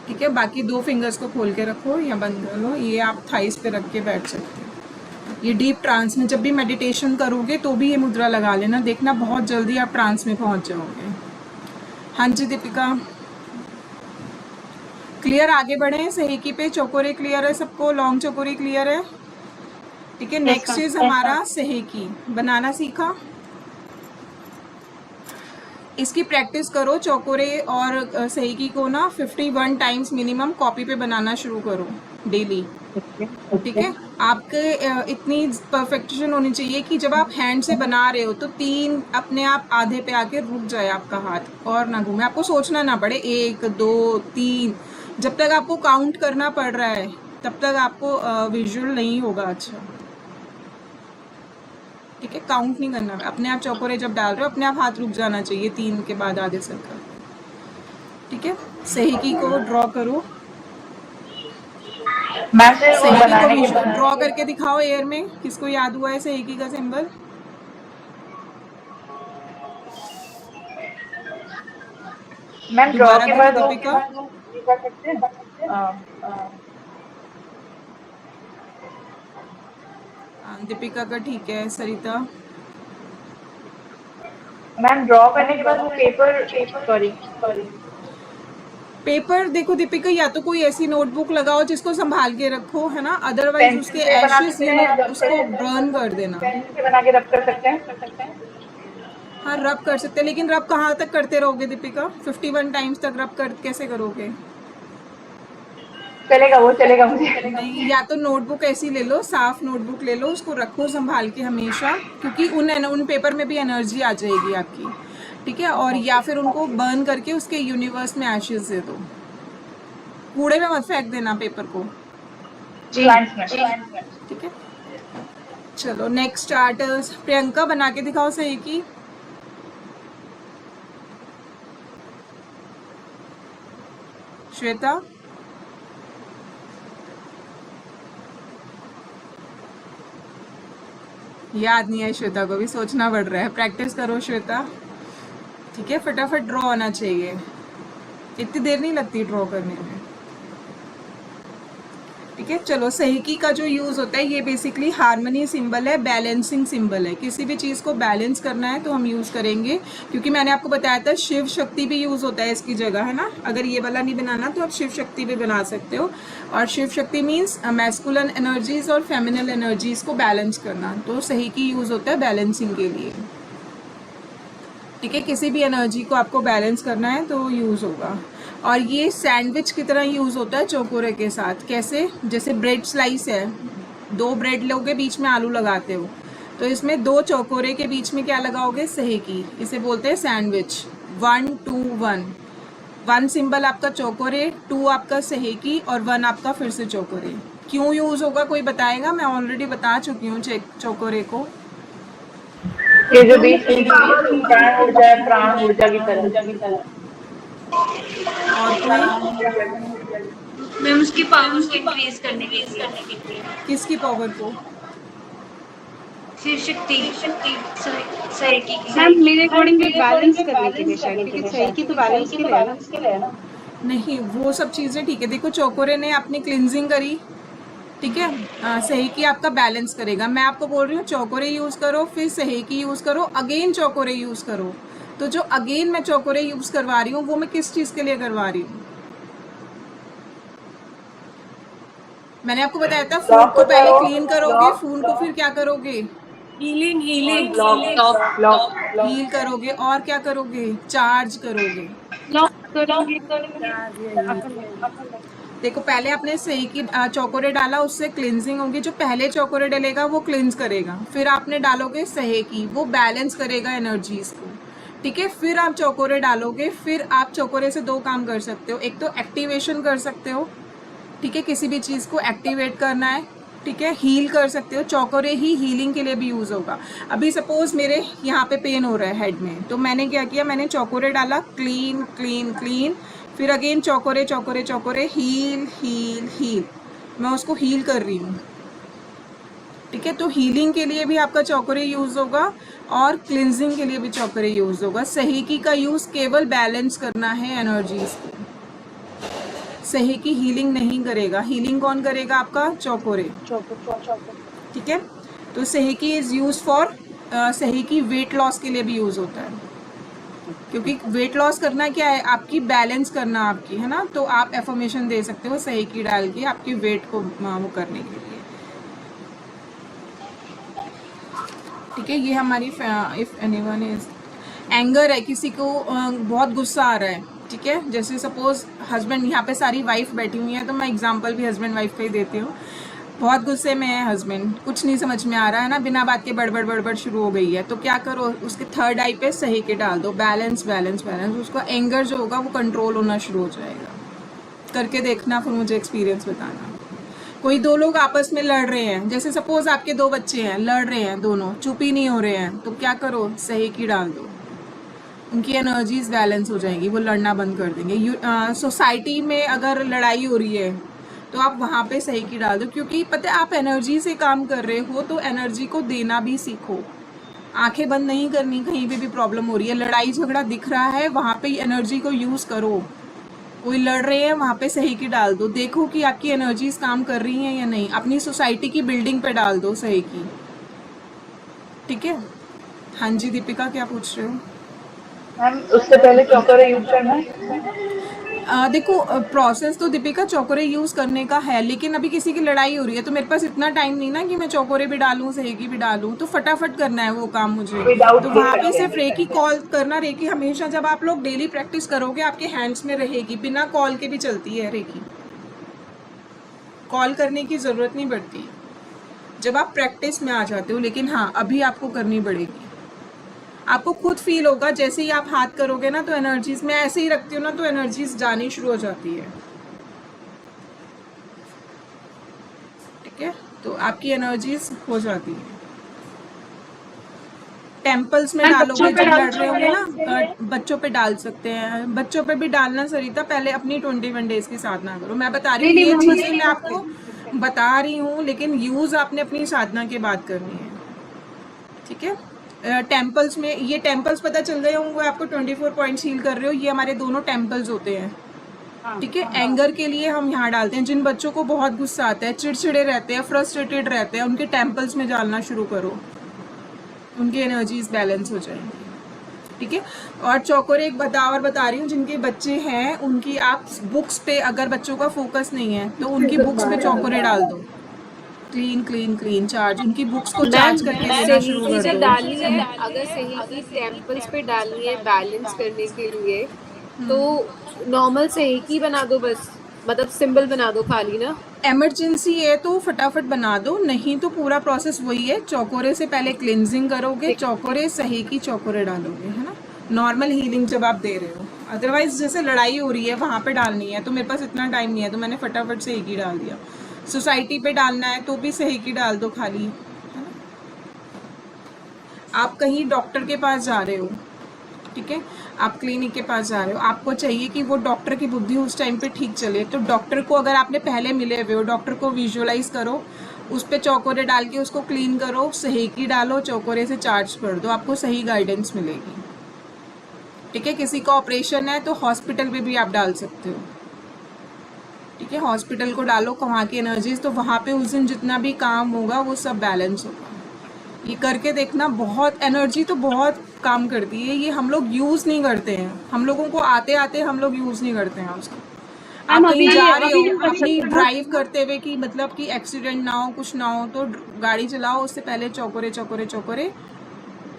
ठीक है, बाकी 2 फिंगर्स को खोल के रखो या बंद कर लो, ये आप थाइस पे रख के बैठ सकते हो। ये डीप ट्रांस में जब भी मेडिटेशन करोगे तो भी ये मुद्रा लगा लेना, देखना बहुत जल्दी आप ट्रांस में पहुंच जाओगे। हाँ जी दीपिका, क्लियर, आगे बढ़े। सहीकी पे चौकोरे क्लियर है सबको, लॉन्ग चौकोरे क्लियर है। ठीक है, नेक्स्ट इज हमारा सहीकी बनाना सीखा। इसकी प्रैक्टिस करो, चौकोरे और सहीकी को ना 51 टाइम्स मिनिमम कॉपी पे बनाना शुरू करो डेली। ठीक है, आपके इतनी परफेक्शन होनी चाहिए कि जब आप हैंड से बना रहे हो तो 3 अपने आप आधे पे आके रुक जाए आपका हाथ और ना घूमे, आपको सोचना ना पड़े 1 2 3, जब तक आपको काउंट करना पड़ रहा है तब तक आपको विजुअल नहीं होगा अच्छा। ठीक है, काउंट नहीं करना, अपने आप चौकोरे जब डाल रहे हो अपने आप हाथ रुक जाना चाहिए 3 के बाद आधे सर्कल। ठीक है, सहीकी को ड्रॉ करो, सहीकी को ड्रॉ करके दिखाओ एयर में। किसको याद हुआ है सहीकी का सिंबल? मैम ड्रॉ के बाद दीपिका, कर सकते हैं। दीपिका का ठीक है। सरिता, मैम ड्रॉ करने के बाद वो पेपर सॉरी पेपर देखो दीपिका, या तो कोई ऐसी नोटबुक लगाओ जिसको संभाल के रखो, है ना, अदरवाइज उसके एशेस उसको बर्न कर देना। बना के रब कर सकते हैं। हाँ, रब कर सकते हैं, लेकिन रब कहाँ तक करते रहोगे दीपिका? 51 टाइम्स तक रब कर कैसे करोगे? चलेगा मुझे नहीं, या तो नोटबुक ऐसी ले लो, साफ नोटबुक ले लो, उसको रखो संभाल के हमेशा, क्योंकि उन पेपर में भी एनर्जी आ जाएगी आपकी। ठीक है, और या फिर उनको बर्न करके उसके यूनिवर्स में एशेस दे दो, कूड़े में मत फेंक देना पेपर को। ठीक है, चलो नेक्स्ट आर्टिस्ट प्रियंका, बना के दिखाओ सही की। श्वेता, याद नहीं है श्वेता को भी, सोचना पड़ रहा है, प्रैक्टिस करो श्वेता। ठीक है, फटाफट ड्रॉ होना चाहिए, इतनी देर नहीं लगती ड्रॉ करने में। ठीक है, चलो सहीकी का जो यूज़ होता है ये बेसिकली हार्मनी सिंबल है, बैलेंसिंग सिंबल है। किसी भी चीज़ को बैलेंस करना है तो हम यूज़ करेंगे, क्योंकि मैंने आपको बताया था शिव शक्ति भी यूज़ होता है इसकी जगह, है ना। अगर ये वाला नहीं बनाना तो आप शिव शक्ति भी बना सकते हो, और Shiv Shakti means masculine energies और फेमिनिन एनर्जीज को बैलेंस करना, तो सहीकी यूज़ होता है बैलेंसिंग के लिए। ठीक है, किसी भी एनर्जी को आपको बैलेंस करना है तो यूज़ होगा। और ये सैंडविच की तरह यूज़ होता है चौकोरे के साथ। कैसे? जैसे ब्रेड स्लाइस है, 2 ब्रेड लोगे, बीच में आलू लगाते हो, तो इसमें 2 चौकोरे के बीच में क्या लगाओगे? सहीकी। इसे बोलते हैं सैंडविच। 1 2 1, 1 सिंबल आपका चौकोरे, 2 आपका सहीकी और 1 आपका फिर से चौकोरे। क्यों यूज़ होगा कोई बताएगा? मैं ऑलरेडी बता चुकी हूँ चौकोरे को। ये जो बीच में प्राण ऊर्जा की तरह। और कोई? मैम उसकी पावर को इंक्रीज करने के लिए। किसकी पावर को? शिव शक्ति सही की। मैम मेरे अकॉर्डिंग बैलेंस करने के लिए शायद, क्योंकि सही की तो बैलेंस के लिए है ना। नहीं, वो सब चीज़ें ठीक है। देखो चौकोरे ने अपनी क्लिनजिंग करी, ठीक है, सहीकी आपका बैलेंस करेगा। मैं आपको बोल रही हूँ चौकोरे यूज़ करो, फिर सहीकी यूज़ करो, अगेन चौकोरे यूज़ करो, तो जो अगेन मैं चौकोरे यूज करवा रही हूँ वो मैं किस चीज के लिए करवा रही हूँ? मैंने आपको बताया था फूड को पहले क्लीन करोगे, फूड को फिर क्या करोगे? हीलिंग हीलिंग हील करोगे और क्या करोगे? चार्ज करोगे। लॉक करेंगे। देखो पहले आपने सही की चौकोरे डाला, उससे क्लिनजिंग होगी। जो पहले चौकोरे डलेगा वो क्लिनज करेगा, फिर आपने डालोगे सही की, वो बैलेंस करेगा एनर्जीज को। ठीक है, फिर आप चौकोरे डालोगे, फिर आप चौकोरे से दो काम कर सकते हो। एक तो एक्टिवेशन कर सकते हो, ठीक है, किसी भी चीज़ को एक्टिवेट करना है, ठीक है, हील कर सकते हो। चौकोरे ही हीलिंग के लिए भी यूज़ होगा। अभी सपोज मेरे यहाँ पे पेन हो रहा है हेड में, तो मैंने क्या किया, मैंने चौकोरे डाला, क्लीन क्लीन क्लीन, फिर अगेन चौकोरे चौकोरे चौकोरे, हील हील हील, मैं उसको हील कर रही हूँ। ठीक है, तो हीलिंग के लिए भी आपका चौकोरे यूज़ होगा और क्लिनजिंग के लिए भी चौकोरे यूज़ होगा। सहीकी का यूज़ केवल बैलेंस करना है एनर्जीज को। सही की हीलिंग नहीं करेगा। हीलिंग कौन करेगा? आपका चौकोरे। ठीक है, तो सही की इज यूज फॉर, सही की वेट लॉस के लिए भी यूज होता है, क्योंकि वेट लॉस करना क्या है, आपकी बैलेंस करना आपकी, है ना। तो आप एफर्मेशन दे सकते हो सही की डाल के आपकी वेट को वो करने के लिए। ठीक है, ये हमारी इफ एनीवन इज एंगर है, किसी को बहुत गुस्सा आ रहा है, ठीक है, जैसे सपोज हस्बैंड, यहाँ पे सारी वाइफ बैठी हुई है तो मैं एग्जांपल भी हस्बैंड वाइफ का ही देती हूँ। बहुत गुस्से में है हस्बैंड, कुछ नहीं समझ में आ रहा है ना, बिना बात के बड़बड़ बड़बड़ शुरू हो गई है, तो क्या करो, उसके थर्ड आई पे सही के डाल दो, बैलेंस बैलेंस बैलेंस, उसका एंगर जो होगा वो कंट्रोल होना शुरू हो जाएगा। करके देखना, फिर मुझे एक्सपीरियंस बताना। कोई दो लोग आपस में लड़ रहे हैं, जैसे सपोज आपके दो बच्चे हैं, लड़ रहे हैं दोनों, चुप ही नहीं हो रहे हैं, तो क्या करो, सही की डाल दो, उनकी एनर्जीज बैलेंस हो जाएंगी, वो लड़ना बंद कर देंगे। सोसाइटी में अगर लड़ाई हो रही है तो आप वहाँ पे सही की डाल दो, क्योंकि पता है आप एनर्जी से काम कर रहे हो तो एनर्जी को देना भी सीखो। आंखें बंद नहीं करनी, कहीं पे भी प्रॉब्लम हो रही है, लड़ाई झगड़ा दिख रहा है, वहाँ पे एनर्जी को यूज़ करो। कोई लड़ रहे हैं, वहाँ पे सही की डाल दो, देखो कि आपकी एनर्जीज काम कर रही हैं या नहीं। अपनी सोसाइटी की बिल्डिंग पे डाल दो सही की। ठीक है, हाँ जी दीपिका, क्या पूछ रहे हो? मैम उससे पहले चौकोरे यूज करना है? देखो प्रोसेस तो दीपिका चौकोरे यूज़ करने का है, लेकिन अभी किसी की लड़ाई हो रही है तो मेरे पास इतना टाइम नहीं ना कि मैं चौकोरे भी डालूं, सहेगी भी डालूं, तो फटाफट करना है वो काम मुझे। Without तो वहाँ पे fear सिर्फ रेकी कॉल करना। रेकी हमेशा जब आप लोग डेली प्रैक्टिस करोगे आपके हैंड्स में रहेगी, बिना कॉल के भी चलती है रेकी, कॉल करने की ज़रूरत नहीं पड़ती जब आप प्रैक्टिस में आ जाते हो। लेकिन हाँ, अभी आपको करनी पड़ेगी। आपको खुद फील होगा, जैसे ही आप हाथ करोगे ना तो एनर्जीज, मैं ऐसे ही रखती हूँ ना तो एनर्जीज जानी शुरू हो जाती है। ठीक है, तो आपकी एनर्जीज हो जाती है। टेम्पल्स में डालोगे जब लड़ रहे होंगे ना, बच्चों पे डाल सकते हैं, बच्चों पे भी डालना सरिता, पहले अपनी 21 डेज की साधना करो। मैं बता रही हूँ ये चीज़ें मैं आपको बता रही हूँ, लेकिन यूज़ आपने अपनी साधना के बाद करनी है। ठीक है, टेम्पल्स में, ये टेम्पल्स पता चल गए होंगे आपको, 24 पॉइंट्स हील कर रहे हो, ये हमारे दोनों टेम्पल्स होते हैं। ठीक है, एंगर के लिए हम यहाँ डालते हैं। जिन बच्चों को बहुत गुस्सा आता है, चिड़चिड़े रहते हैं, फ्रस्ट्रेटेड रहते हैं, उनके टेम्पल्स में डालना शुरू करो, उनकी एनर्जीज बैलेंस हो जाएंगी। ठीक है, और चौकोरे एक बता रही हूँ, जिनके बच्चे हैं उनकी आप बुक्स पे, अगर बच्चों का फोकस नहीं है तो उनकी बुक्स पे चौकोरे डाल दो, क्लीन क्लीन क्लीन चार्ज, उनकी बुक्स को चार्ज करके देना शुरू सही कर जब दो। डालनी है, अगर सही की टेम्पल्स पे डालनी है बैलेंस करने के लिए, तो नॉर्मल सही की बना दो बस, मतलब सिंबल बना दो खाली ना। इमरजेंसी है तो फटाफट बना दो, नहीं तो पूरा प्रोसेस वही है। चौकोरे से पहले क्लिनजिंग करोगे, चौकोरे सही की चौकोरे डालोगे, है ना, नॉर्मल हीलिंग जब आप दे रहे हो। अदरवाइज जैसे लड़ाई हो रही है वहाँ पे डालनी है, तो मेरे पास इतना टाइम नहीं है तो मैंने फटाफट सही की डाल दिया। सोसाइटी पे डालना है तो भी सही की डाल दो खाली, है ना। आप कहीं डॉक्टर के पास जा रहे हो, ठीक है, आप क्लिनिक के पास जा रहे हो, आपको चाहिए कि वो डॉक्टर की बुद्धि उस टाइम पे ठीक चले, तो डॉक्टर को अगर आपने पहले मिले हुए हो, डॉक्टर को विजुअलाइज करो, उस पर चौकोरे डाल के उसको क्लीन करो, सही की डालो, चौकोरे से चार्ज कर दो, आपको सही गाइडेंस मिलेगी। ठीक है, किसी का ऑपरेशन है तो हॉस्पिटल में भी आप डाल सकते हो। ठीक है, हॉस्पिटल को डालो, वहाँ की एनर्जीज, तो वहाँ पे उस दिन जितना भी काम होगा वो सब बैलेंस होगा। ये करके देखना, बहुत एनर्जी तो बहुत काम करती है, ये हम लोग यूज़ नहीं करते हैं, हम लोगों को आते आते हम लोग यूज़ नहीं करते हैं उसको। आप कहीं जा रहे हो अपनी ड्राइव करते हुए कि मतलब कि एक्सीडेंट ना हो, कुछ ना हो, तो गाड़ी चलाओ उससे पहले चौकोरे चौकोरे चौकोरे,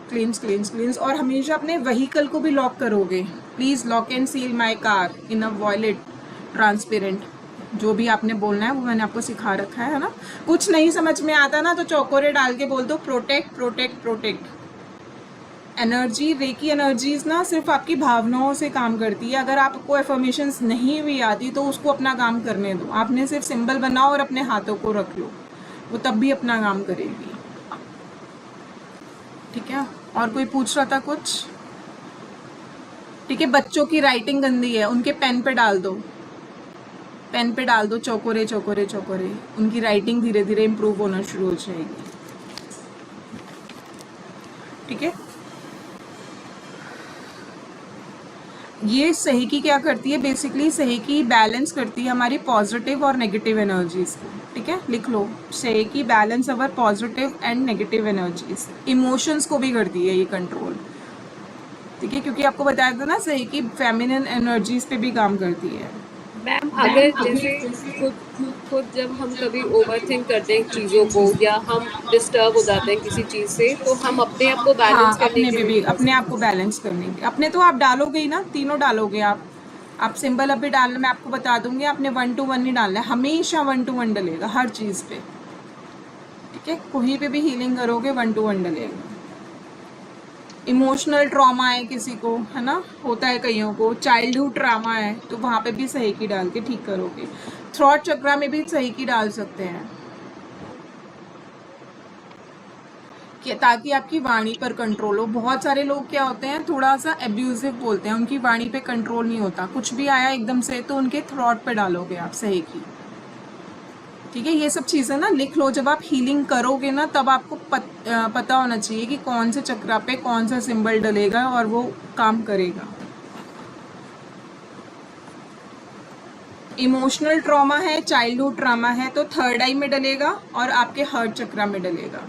क्लींस क्लींस क्लींस। और हमेशा अपने व्हीकल को भी लॉक करोगे, please lock and seal my car in a violet transparent, जो भी आपने बोलना है वो मैंने आपको सिखा रखा है ना। कुछ नहीं समझ में आता ना तो चौकोरे डाल के बोल दो protect protect protect. Energy, reiki energies ना सिर्फ आपकी भावनाओं से काम करती है। अगर आपको एफर्मेशंस नहीं भी आती तो उसको अपना काम करने दो, आपने सिर्फ सिंबल बनाओ और अपने हाथों को रख लो, वो तब भी अपना काम करेगी। ठीक है, और कोई पूछ रहा था कुछ? ठीक है, बच्चों की राइटिंग गंदी है, उनके पेन पे डाल दो, पेन पे डाल दो चौकोरे चौकोरे चौकोरे, उनकी राइटिंग धीरे धीरे इम्प्रूव होना शुरू हो जाएगी। ठीक है, ये सही की क्या करती है, बेसिकली सही की बैलेंस करती है हमारी पॉजिटिव और नेगेटिव एनर्जीज को। ठीक है, लिख लो, सही की balance our positive and negative energies. Emotions को भी करती है ये कंट्रोल। ठीक है, क्योंकि आपको बताया था ना सही की फेमिनिन एनर्जीज पे भी काम करती है। मैम अगर जैसे खुद जब हम कभी ओवरथिंक करते हैं चीज़ों को या हम डिस्टर्ब हो जाते हैं किसी चीज़ से, तो हम अपने आप को बैलेंस हाँ, करने अपने के पे भी, अपने आप को बैलेंस करने के, अपने तो आप डालोगे ही ना, तीनों डालोगे आप सिंबल अभी डालना मैं आपको बता दूंगी, आपने 1 to 1 नहीं डालना है, हमेशा 1 to 1 डलेगा हर चीज़ पे। ठीक है, कहीं पे भी हीलिंग करोगे 1 to 1 डलेगा। इमोशनल ट्रॉमा है किसी को, है ना, होता है कईयों को, चाइल्डहुड ट्रॉमा है, तो वहाँ पे भी सही की डाल के ठीक करोगे। थ्रॉट चक्रा में भी सही की डाल सकते हैं कि ताकि आपकी वाणी पर कंट्रोल हो। बहुत सारे लोग क्या होते हैं, थोड़ा सा एब्यूजिव बोलते हैं, उनकी वाणी पे कंट्रोल नहीं होता, कुछ भी आया एकदम से तो उनके थ्रॉट पे डालोगे आप सही की। ठीक है, ये सब चीज़ें ना लिख लो, जब आप हीलिंग करोगे ना तब आपको पता होना चाहिए कि कौन से चक्रा पे कौन सा सिंबल डलेगा और वो काम करेगा। इमोशनल ट्रॉमा है, चाइल्डहुड ट्रॉमा है, तो थर्ड आई में डलेगा और आपके हार्ट चक्रा में डलेगा।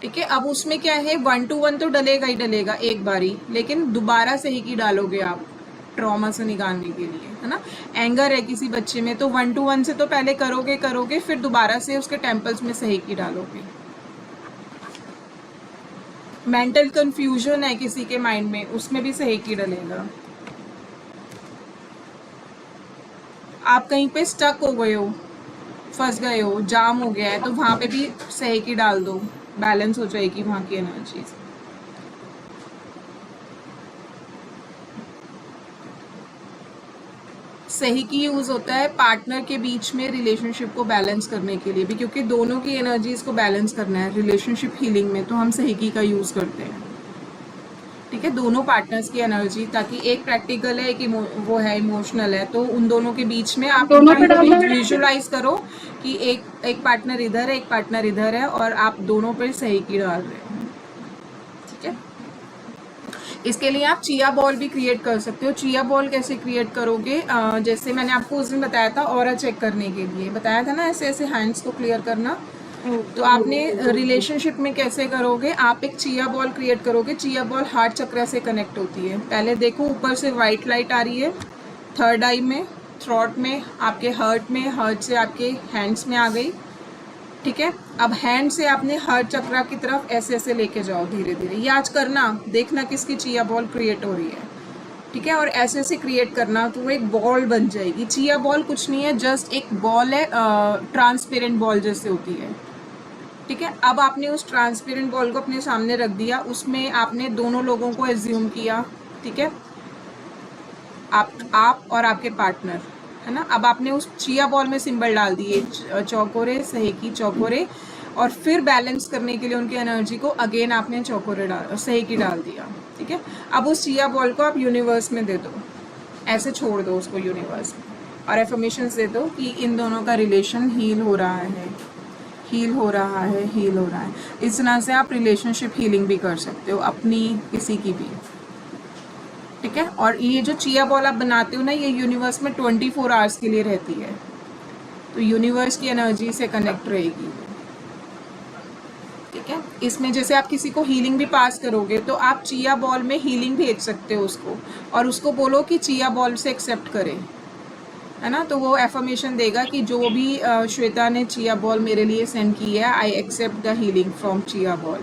ठीक है, अब उसमें क्या है, 1 to 1 तो डलेगा ही डलेगा एक बारी, लेकिन दोबारा सही की डालोगे आप ट्रॉमा से निकालने के लिए, है ना। एंगर है किसी बच्चे में तो 1 to 1 से तो पहले करोगे फिर दोबारा से उसके टेम्पल्स में सही की डालोगे। मेंटल कंफ्यूजन है किसी के माइंड में, उसमें भी सही की डलेगा। आप कहीं पे स्टक हो गए हो, फंस गए हो, जाम हो गया है, तो वहाँ पे भी सही की डाल दो, बैलेंस हो जाएगी वहाँ की एनर्जीज। सही की यूज़ होता है पार्टनर के बीच में रिलेशनशिप को बैलेंस करने के लिए भी, क्योंकि दोनों की एनर्जीज को बैलेंस करना है रिलेशनशिप हीलिंग में, तो हम सही की का यूज़ करते हैं। ठीक है, दोनों पार्टनर्स की एनर्जी, ताकि एक प्रैक्टिकल है, एक वो है इमोशनल है, तो उन दोनों के बीच में आप विजुअलाइज करो कि एक पार्टनर इधर है, एक पार्टनर इधर है, और आप दोनों पर सही की डाल रहे हैं। ठीक है, इसके लिए आप चिया बॉल भी क्रिएट कर सकते हो। चिया बॉल कैसे क्रिएट करोगे, जैसे मैंने आपको उस दिन बताया था ऑरा चेक करने के लिए, बताया था ना ऐसे ऐसे हैंड्स को क्लियर करना, तो आपने रिलेशनशिप में कैसे करोगे, आप एक चिया बॉल क्रिएट करोगे। चिया बॉल हार्ट चक्र से कनेक्ट होती है। पहले देखो ऊपर से वाइट लाइट आ रही है, थर्ड आई में, थ्रॉट में, आपके हार्ट में, हार्ट से आपके हैंड्स में आ गई। ठीक है, अब हैंड से आपने हार्ट चक्र की तरफ ऐसे ऐसे लेके जाओ धीरे धीरे, ये आज करना, देखना किसकी चिया बॉल क्रिएट हो रही है। ठीक है, और ऐसे ऐसे क्रिएट करना तो वो एक बॉल बन जाएगी। चिया बॉल कुछ नहीं है, जस्ट एक बॉल है, ट्रांसपेरेंट बॉल जैसे होती है। ठीक है, अब आपने उस ट्रांसपेरेंट बॉल को अपने सामने रख दिया, उसमें आपने दोनों लोगों को एज्यूम किया। ठीक है, आप और आपके पार्टनर, है ना। अब आपने उस चिया बॉल में सिंबल डाल दिए, चौकोरे, सही की चौकोरे, और फिर बैलेंस करने के लिए उनकी एनर्जी को अगेन आपने चौकोरे सही की डाल दिया। ठीक है, अब उस चिया बॉल को आप यूनिवर्स में दे दो, ऐसे छोड़ दो उसको यूनिवर्स में, और एफर्मेशंस दे दो कि इन दोनों का रिलेशन हील हो रहा है, हील हो रहा है, हील हो रहा है। इस तरह से आप रिलेशनशिप हीलिंग भी कर सकते हो, अपनी किसी की भी। ठीक है, और ये जो चिया बॉल आप बनाते हो ना, ये यूनिवर्स में 24 आवर्स के लिए रहती है, तो यूनिवर्स की एनर्जी से कनेक्ट रहेगी। ठीक ठीक है। इसमें जैसे आप किसी को हीलिंग भी पास करोगे तो आप चिया बॉल में हीलिंग भेज सकते हो उसको, और उसको बोलो कि चिया बॉल से एक्सेप्ट करे, है ना। तो वो एफर्मेशन देगा कि जो भी श्वेता ने चिया बॉल मेरे लिए सेंड की है, I accept the healing from chia ball.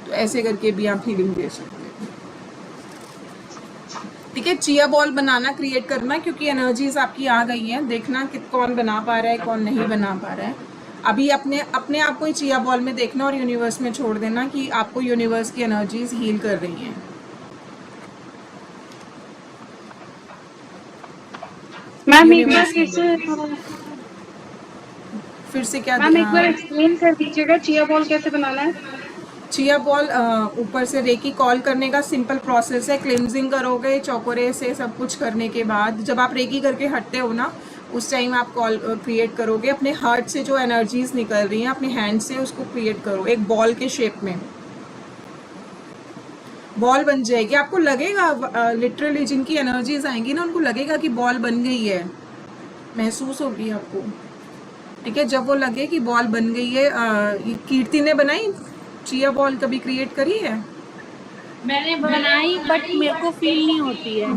तो ऐसे करके भी आप हीलिंग दे सकते हो, ठीक है। चिया बॉल बनाना, क्रिएट करना, क्योंकि एनर्जीज आपकी आ गई हैं। देखना कि कौन बना पा रहा है, कौन नहीं बना पा रहा है। अभी अपने अपने आप को ही चिया बॉल में देखना और यूनिवर्स में छोड़ देना कि आपको यूनिवर्स की एनर्जीज हील कर रही हैं। मैम एक बार फिर से फिर से क्या मैम एक बार एक्सप्लेन कर दीजिएगा चिया बॉल कैसे बनाना है। चिया बॉल ऊपर से रेकी कॉल करने का सिंपल प्रोसेस है। क्लिनजिंग करोगे चौकोरे से, सब कुछ करने के बाद जब आप रेकी करके हटते हो ना, उस टाइम आप कॉल क्रिएट करोगे। अपने हार्ट से जो एनर्जीज निकल रही हैं अपने हैंड से, उसको क्रिएट करो एक बॉल के शेप में। बॉल बन जाएगी, आपको लगेगा लिटरली जिनकी एनर्जीज आएंगी ना उनको लगेगा कि बॉल बन गई है, महसूस होगी आपको, ठीक है। जब वो लगे कि बॉल बन गई है, कीर्ति ने बनाई चिया बॉल, कभी क्रिएट करी है? मैंने बनाई बट मेरे को फील नहीं होती है।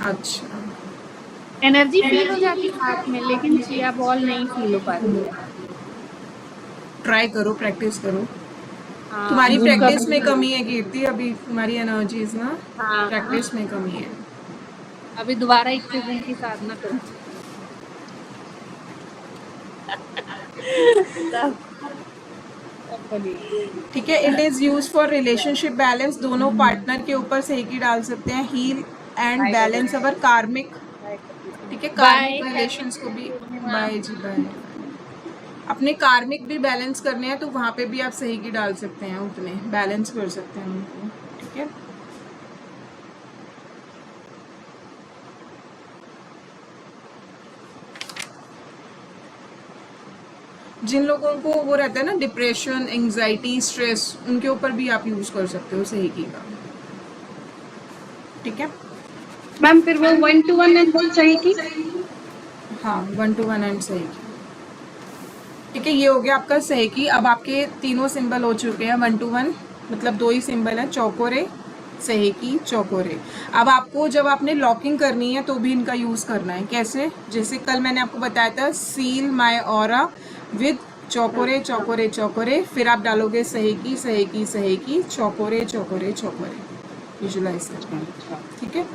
अच्छा, एनर्जी फील हो जाती है हाथ में, लेकिन चिया बॉल नहीं फील हो पाती है। ट्राई करो, प्रैक्टिस करो। हाँ, तुम्हारी प्रैक्टिस में कमी है कीर्ति, अभी तुम्हारी एनर्जीज ना हाँ, प्रैक्टिस में कमी है। अभी दोबारा 21 दिन की साधना करो। ठीक है। It is use for relationship balance, दोनों पार्टनर के ऊपर सही की डाल सकते हैं। हील एंड बैलेंस अवर कार्मिक, ठीक है। कार्मिक रिलेशंस को भी, बाय जी बाय। अपने कार्मिक भी बैलेंस करने हैं तो वहां पे भी आप सही की डाल सकते हैं, उतने बैलेंस कर सकते हैं उनको, ठीक है। जिन लोगों को वो रहता है ना डिप्रेशन, एंजाइटी, स्ट्रेस, उनके ऊपर भी आप यूज कर सकते हो सही की का, ठीक है। मैम फिर वो 1 to 1 एंड सही की, हाँ 1 to 1 एंड सही की, ठीक है। ये हो गया आपका सही की। अब आपके तीनों सिंबल हो चुके हैं 1 to 1, मतलब 2 ही सिंबल है, चौकोरे, सही की, चौकोरे। अब आपको जब आपने लॉकिंग करनी है तो भी इनका यूज करना है। कैसे? जैसे कल मैंने आपको बताया था, सील माय ऑरा विद चौकोरे चौकोरे चौकोरे, फिर आप डालोगे सही की सही की सही की, चौकोरे चौकोरे चौकोरे, विजुलाइज करना, ठीक है।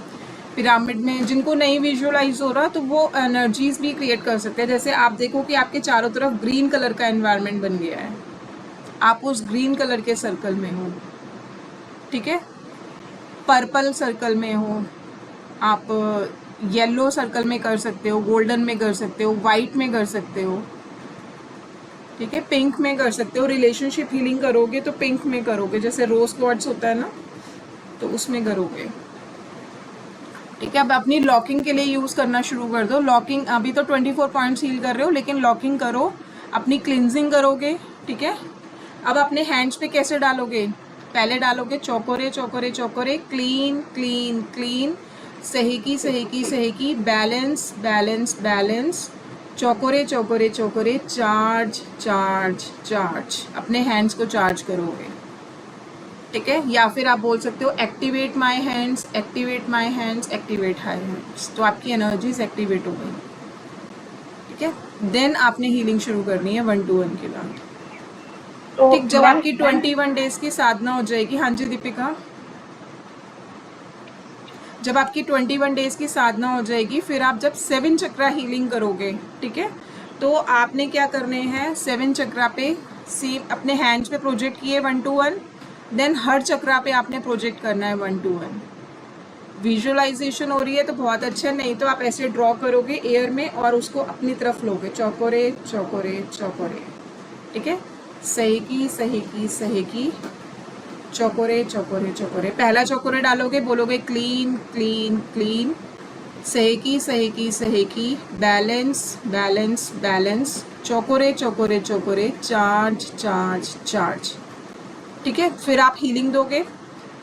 पिरामिड में जिनको नहीं विजुअलाइज हो रहा तो वो एनर्जीज भी क्रिएट कर सकते हैं। जैसे आप देखो कि आपके चारों तरफ ग्रीन कलर का एनवायरनमेंट बन गया है, आप उस ग्रीन कलर के सर्कल में हो, ठीक है। पर्पल सर्कल में हो, आप येलो सर्कल में कर सकते हो, गोल्डन में कर सकते हो, वाइट में कर सकते हो, ठीक है। पिंक में कर सकते हो। रिलेशनशिप हीलिंग करोगे तो पिंक में करोगे, जैसे रोज क्वार्ट्ज होता है ना, तो उसमें करोगे, ठीक है। अब अपनी लॉकिंग के लिए यूज करना शुरू कर दो। लॉकिंग अभी तो 24 पॉइंट्स हील कर रहे हो, लेकिन लॉकिंग करो, अपनी क्लिनजिंग करोगे, ठीक है। अब अपने हैंड्स पे कैसे डालोगे? पहले डालोगे चौकोरे चौकोरे चौकोरे, क्लीन क्लीन क्लीन, सही की सही की सही की, बैलेंस बैलेंस बैलेंस, चौकोरे चौकोरे चौकोरे, चार्ज चार्ज चार्ज, अपने हैंड्स को चार्ज करोगे, ठीक है। या फिर आप बोल सकते हो activate my hands, activate my hands, activate high hands, तो आपकी एनर्जीज एक्टिवेट हो गई, ठीक है। देन आपने हीलिंग शुरू करनी है 1 to 1 के बाद, ठीक। जब आपकी 21 डेज की साधना हो जाएगी, हाँ जी दीपिका, जब आपकी 21 डेज की साधना हो जाएगी, फिर आप जब 7 चक्रा हीलिंग करोगे, ठीक है, तो आपने क्या करने हैं, 7 चक्रा पे सेम अपने हैंड्स पे प्रोजेक्ट किए 1 to 1, देन हर चक्रा पे आपने प्रोजेक्ट करना है 1 to 1। विजुअलाइजेशन हो रही है तो बहुत अच्छा, नहीं तो आप ऐसे ड्रॉ करोगे एयर में और उसको अपनी तरफ लोगे, चौकोरे चौकोरे चौकोरे, ठीक है। सही की सही की सही की, चौकोरे चौकोरे चौकोरे। पहला चौकोरे डालोगे, बोलोगे क्लीन क्लीन क्लीन, सही की सही की सही की, बैलेंस बैलेंस बैलेंस, चौकोरे चौकोरे चौकोरे, चार्ज चार्ज चार्ज, ठीक है। फिर आप हीलिंग दोगे।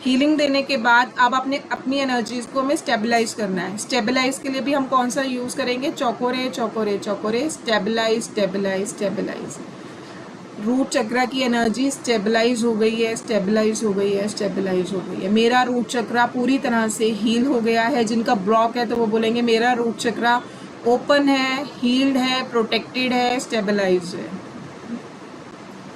हीलिंग देने के बाद अब आपने अपनी एनर्जीज को हमें स्टेबलाइज करना है। स्टेबलाइज के लिए भी हम कौन सा यूज़ करेंगे? चौकोरे चौकोरे चौकोरे, स्टेबलाइज स्टेबलाइज स्टेबलाइज, रूट चक्रा की एनर्जी स्टेबलाइज हो गई है, स्टेबलाइज हो गई है, स्टेबलाइज हो गई है। मेरा रूट चक्रा पूरी तरह से हील हो गया है। जिनका ब्लॉक है तो वो बोलेंगे मेरा रूट चक्रा ओपन है, हील्ड है, प्रोटेक्टेड है, स्टेबलाइज है।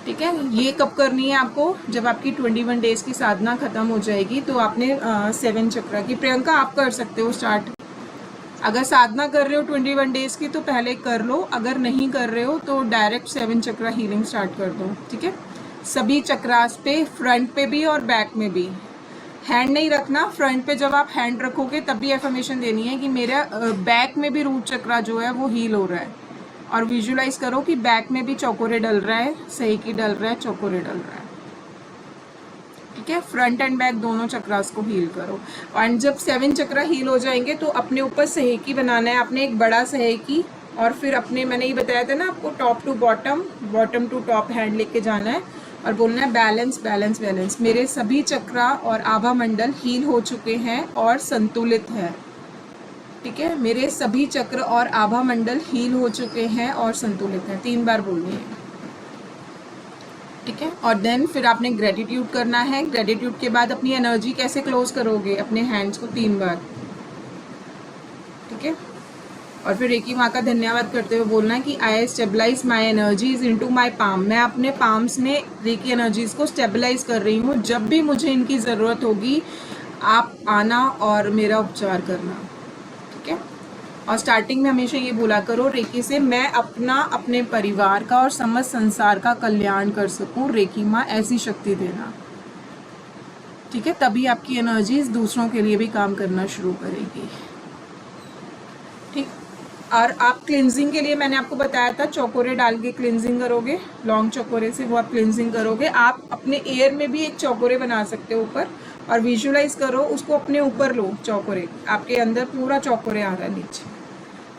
ठीक है, ये कब करनी है आपको? जब आपकी 21 डेज की साधना खत्म हो जाएगी तो आपने 7 चक्रा की, प्रियंका आप कर सकते हो स्टार्ट। अगर साधना कर रहे हो 21 डेज की तो पहले कर लो, अगर नहीं कर रहे हो तो डायरेक्ट 7 चक्रा हीलिंग स्टार्ट कर दो। ठीक है, सभी चक्रास पे, फ्रंट पे भी और बैक में भी। हैंड नहीं रखना, फ्रंट पे जब आप हैंड रखोगे तब भी एफर्मेशन देनी है कि मेरा बैक में भी रूट चक्रा जो है वो हील हो रहा है। और विजुलाइज करो कि बैक में भी चौकोरे डल रहा है, सही की डल रहा है, चौकोरे डल रहा है। ठीक है, फ्रंट एंड बैक दोनों चक्रास को हील करो। एंड जब 7 चक्रा हील हो जाएंगे तो अपने ऊपर सहेकी बनाना है, अपने एक बड़ा सहेकी, और फिर अपने, मैंने ये बताया था ना आपको, top to bottom, bottom to top hand लेके जाना है और बोलना है बैलेंस बैलेंस बैलेंस। मेरे सभी चक्रा और आभा मंडल हील हो चुके हैं और संतुलित है। ठीक है, मेरे सभी चक्र और आभा मंडल हील हो चुके हैं और संतुलित हैं। 3 बार बोलनी है। ठीक है, और देन फिर आपने ग्रेटिट्यूड करना है। ग्रेटिट्यूड के बाद अपनी एनर्जी कैसे क्लोज करोगे? अपने हैंड्स को 3 बार। ठीक है, और फिर रेकी माँ का धन्यवाद करते हुए बोलना है कि I stabilize my energies into my palm. मैं अपने पाम्स में रेकी एनर्जीज को स्टेबलाइज कर रही हूँ। जब भी मुझे इनकी ज़रूरत होगी आप आना और मेरा उपचार करना। ठीक है, और स्टार्टिंग में हमेशा ये बोला करो रेकी से, मैं अपना, अपने परिवार का और समस्त संसार का कल्याण कर सकूं, रेकी माँ ऐसी शक्ति देना। ठीक है, तभी आपकी एनर्जीज दूसरों के लिए भी काम करना शुरू करेगी। ठीक, और आप क्लिनजिंग के लिए मैंने आपको बताया था, चौकोरे डाल के क्लिनजिंग करोगे, लॉन्ग चौकोरे से वो आप क्लिनजिंग करोगे। आप अपने एयर में भी एक चौकोरे बना सकते हो ऊपर, और विजुलाइज करो उसको, अपने ऊपर लो चौकोरे, आपके अंदर पूरा चौकोरे आ रहा है नीचे,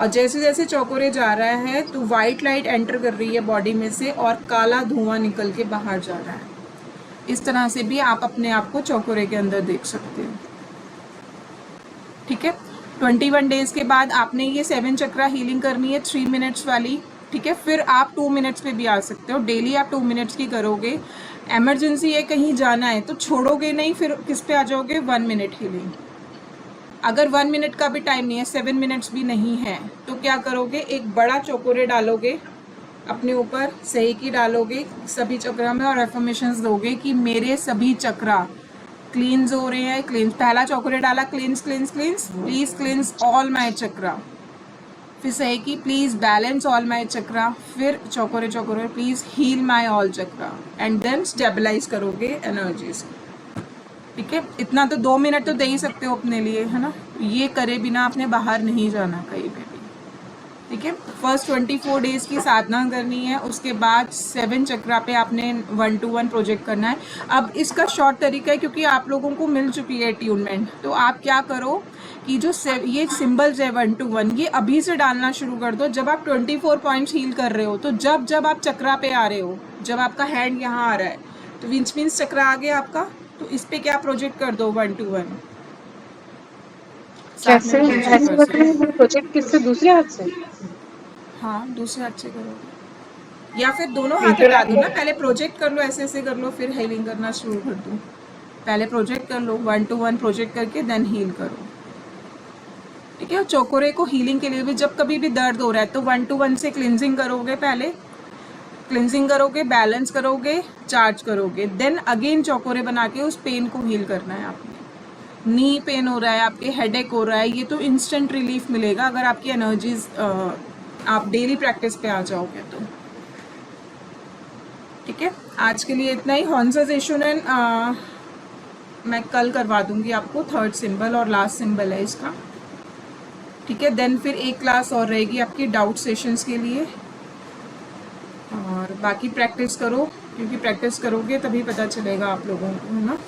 और जैसे जैसे चौकोरे जा रहा है तो वाइट लाइट एंटर कर रही है बॉडी में से और काला धुआं निकल के बाहर जा रहा है। इस तरह से भी आप अपने आप को चौकोरे के अंदर देख सकते हो। ठीक है, 21 डेज के बाद आपने ये 7 चक्रा हीलिंग करनी है 3 मिनट्स वाली। ठीक है, फिर आप 2 मिनट्स पे भी आ सकते हो। डेली आप 2 मिनट्स की करोगे। एमरजेंसी है, कहीं जाना है तो छोड़ोगे नहीं, फिर किस पे आ जाओगे? 1 मिनट हीलिंग। अगर 1 मिनट का भी टाइम नहीं है, 7 मिनट्स भी नहीं है, तो क्या करोगे? एक बड़ा चौकोरे डालोगे अपने ऊपर, सही डालोगे सभी चक्रा में, और एफर्मेशंस दोगे कि मेरे सभी चक्रा क्लींस हो रहे हैं। क्लींस, पहला चौकोरे डाला, क्लींस क्लींस क्लींस, प्लीज क्लींस ऑल माई चक्रा। फिर सही की, please balance all my chakra. फिर चौकोरे चौकोरे, please heal my all chakra. And then stabilize करोगे एनर्जीज। ठीक है, इतना तो 2 मिनट तो दे ही सकते हो अपने लिए, है ना। ये करे बिना आपने बाहर नहीं जाना कहीं पे भी। ठीक है, फर्स्ट 24 डेज की साधना करनी है, उसके बाद 7 चक्रा पे आपने 1-to-1 प्रोजेक्ट करना है। अब इसका शॉर्ट तरीका है, क्योंकि आप लोगों को मिल चुकी है ट्यूनमेंट, तो आप क्या करो कि जो ये सिंबल्स है 1-to-1, ये अभी से डालना शुरू कर दो। जब आप 24 पॉइंट्स हील कर रहे हो, तो जब आप चक्रा पे आ रहे हो, जब आपका हैंड यहाँ आ रहा है तो विच मीन्स चक्रा आ गया आपका, तो इस पे क्या प्रोजेक्ट कर दो 1-to-1। कैसे ऐसे बताएं? प्रोजेक्ट किससे? दूसरे हाथ से? हाँ, दूसरे हाथ से करो, या फिर दोनों हाथ हटा दो ना। पहले प्रोजेक्ट कर लो, ऐसे ऐसे कर लो, फिर हीलिंग करना शुरू कर दो। पहले प्रोजेक्ट कर लो, 1-to-1 प्रोजेक्ट करके देन हील करो। ठीक है, चौकोरे को हीलिंग के लिए भी, जब कभी भी दर्द हो रहा है तो 1-to-1 से क्लिनजिंग करोगे, पहले क्लिनजिंग करोगे, बैलेंस करोगे, चार्ज करोगे, देन अगेन चौकोरे बना के उस पेन को हील करना है आपने। नी पेन हो रहा है, आपके हेडेक हो रहा है, ये तो इंस्टेंट रिलीफ मिलेगा अगर आपकी एनर्जीज आप डेली प्रैक्टिस पे आ जाओगे तो। ठीक है, आज के लिए इतना ही। हॉन्सेशन मैं कल करवा दूंगी आपको, 3rd सिंबल और लास्ट सिंबल है इसका। ठीक है, देन फिर एक क्लास और रहेगी आपकी डाउट सेशंस के लिए, और बाकी प्रैक्टिस करो, क्योंकि प्रैक्टिस करोगे तभी पता चलेगा आप लोगों को, है ना।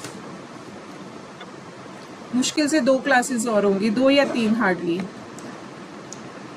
मुश्किल से 2 क्लासेस और होंगी, 2 या 3 हार्डली।